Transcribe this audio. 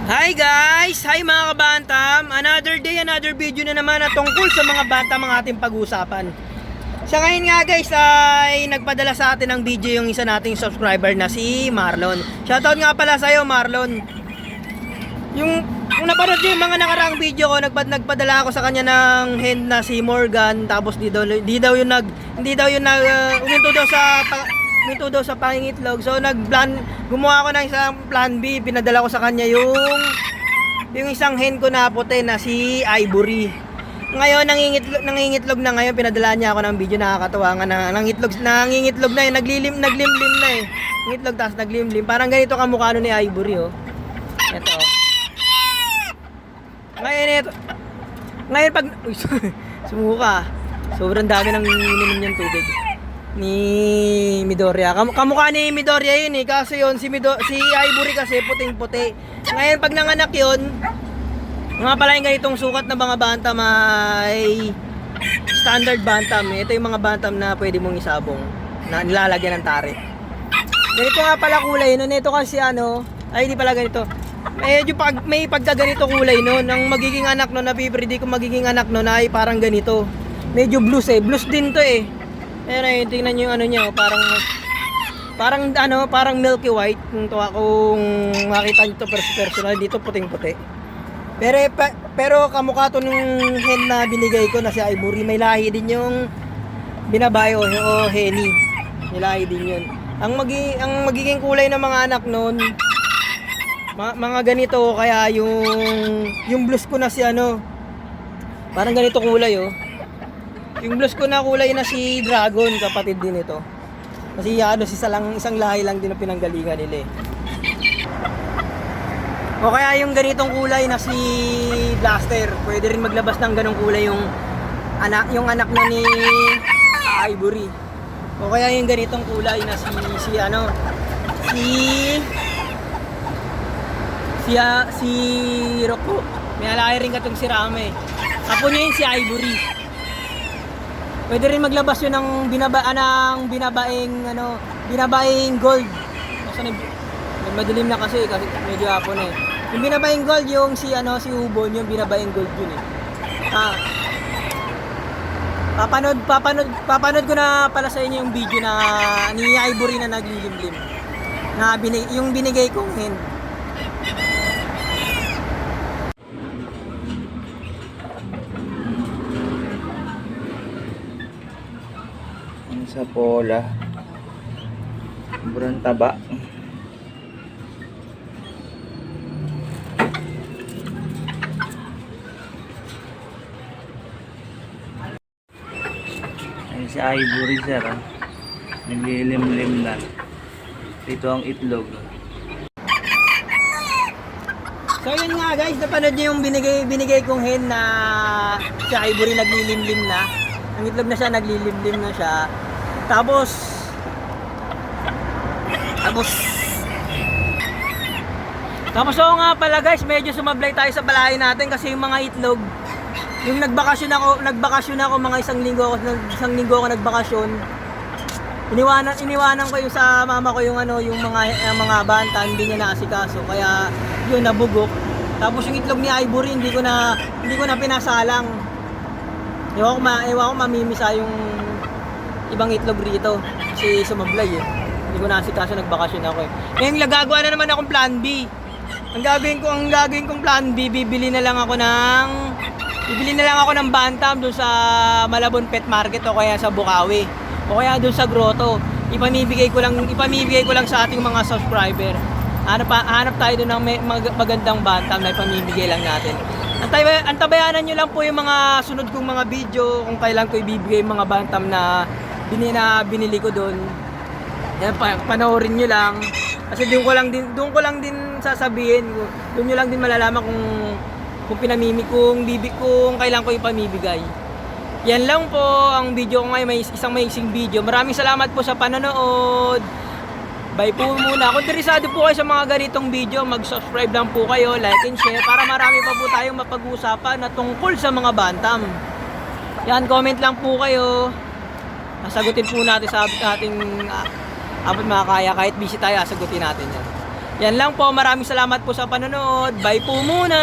Hi guys! Hi mga kabantam! Another day, another video na naman na tungkol sa mga bantam ang ating pag-uusapan. Sa ngayon nga guys ay nagpadala sa atin ng video yung isa nating subscriber na si Marlon. Shoutout nga pala sa'yo Marlon. Yung napanood yung mga nakaraang video ko, nagpadala ako sa kanya ng hen na si Morgan. Tapos hindi daw yung uminto daw sa pangingitlog. So gumawa ko ng isang plan B. Pinadala ko sa kanya yung isang hen ko na puti na si Ivory. Ngayon nangingitlog na ngayon. Pinadala niya ako ng video, nakakatawa nga na nangingitlog na naglimlim na eh. Nangitlog tapos naglimlim. Parang ganito kamukha ni Ivory oh. Ito. Ngayon pag sumuka. Sobrang dami nang ininom niyang tubig ni Midoriya. Kamukha ni Midoriya yun eh. Kasi yun si Ivory kasi puting-puti. Ngayon pag nanganak yun, mga pala yung ganitong sukat na mga bantam ay standard bantam. Ito yung mga bantam na pwede mong isabong na nilalagyan ng tare. Ganito nga pala kulay nun. Ito kasi ay hindi pala ganito. Medyo may pagkaganito kulay nun. Ang magiging anak nun, napipredict kung magiging anak nun ay parang ganito. Medyo blues eh. Blues din to eh. Pero tingnan nyo yung niya, parang milky white. Kung makita nyo to personal, dito puting-puti. Pero kamukha to nung hen na binigay ko na si Ivory. May lahi din yung binabae o heni. May lahi din yun. Ang magiging kulay ng mga anak nun, mga ganito, kaya yung blues ko na si parang ganito kulay oh. Yung blues ko na kulay na si Dragon, kapatid din ito. Kasi isang lahi lang din ang pinanggalingan nila eh. O kaya yung ganitong kulay na si Blaster, pwede rin maglabas ng ganong kulay yung anak na ni Ivory. O kaya yung ganitong kulay na si Roku. May alay rin katong si Rame. Apo niya yun si Ivory. Pwede rin maglabas yun ng binabaing gold. Kasi madilim na kasi medyo hapon eh. Yung binabaing gold yung si Ubon, yung binabaing gold yun eh. Papanood ko na pala sa inyo yung video na ni Ivory na naglilimlim. Yung binigay kong hen. Sa pola sobrang taba. Ay si Ivory sir naglilimlim na. Ito ang itlog. So yun nga guys, napanood niyo yung binigay kong hen na si Ivory naglilimlim na. Ang itlog na siya, naglilimlim na siya. Tapos oo nga pala guys, medyo sumablay tayo sa balayan natin kasi yung mga itlog, yung nagbakasyon ako mga isang linggo ako nagbakasyon. Iniwanan ko yung sa mama ko yung mga banta, hindi niya naasikaso kaya yun nabugok. Tapos yung itlog ni Ivory hindi ko na pinasalang. Ewan ko mamimisa yung ibang itlog rito kasi sumablay eh. Hindi ko naasikaso, nagbakasyon ako eh. Ngayon gagawa na naman akong plan B. Ang gagawin kong plan B, bibili na lang ako ng bantam doon sa Malabon Pet Market o kaya sa Bukawi o kaya doon sa Grotto. Ipamibigay ko lang sa ating mga subscriber. Hanap tayo doon ng magandang bantam na ipamimigay lang natin. Antabayanan nyo lang po yung mga sunod kong mga video kung kailan ko ibibigay yung mga bantam na binili ko doon. Yan, panoorin nyo lang. Kasi doon ko lang din sasabihin. Doon nyo lang din malalaman kung kailan ko ipamibigay. Yan lang po ang video ko ngayon. May isang maising video. Maraming salamat po sa panonood. Bye po muna. Kung interesado po kayo sa mga ganitong video, mag-subscribe lang po kayo, like and share para marami pa po tayong mapag-usapan na tungkol sa mga bantam. Yan, comment lang po kayo. Sagutin po natin sa ating apat makakaya. Kahit busy tayo, sagutin natin yan. Yan lang po. Maraming salamat po sa panonood. Bye po muna!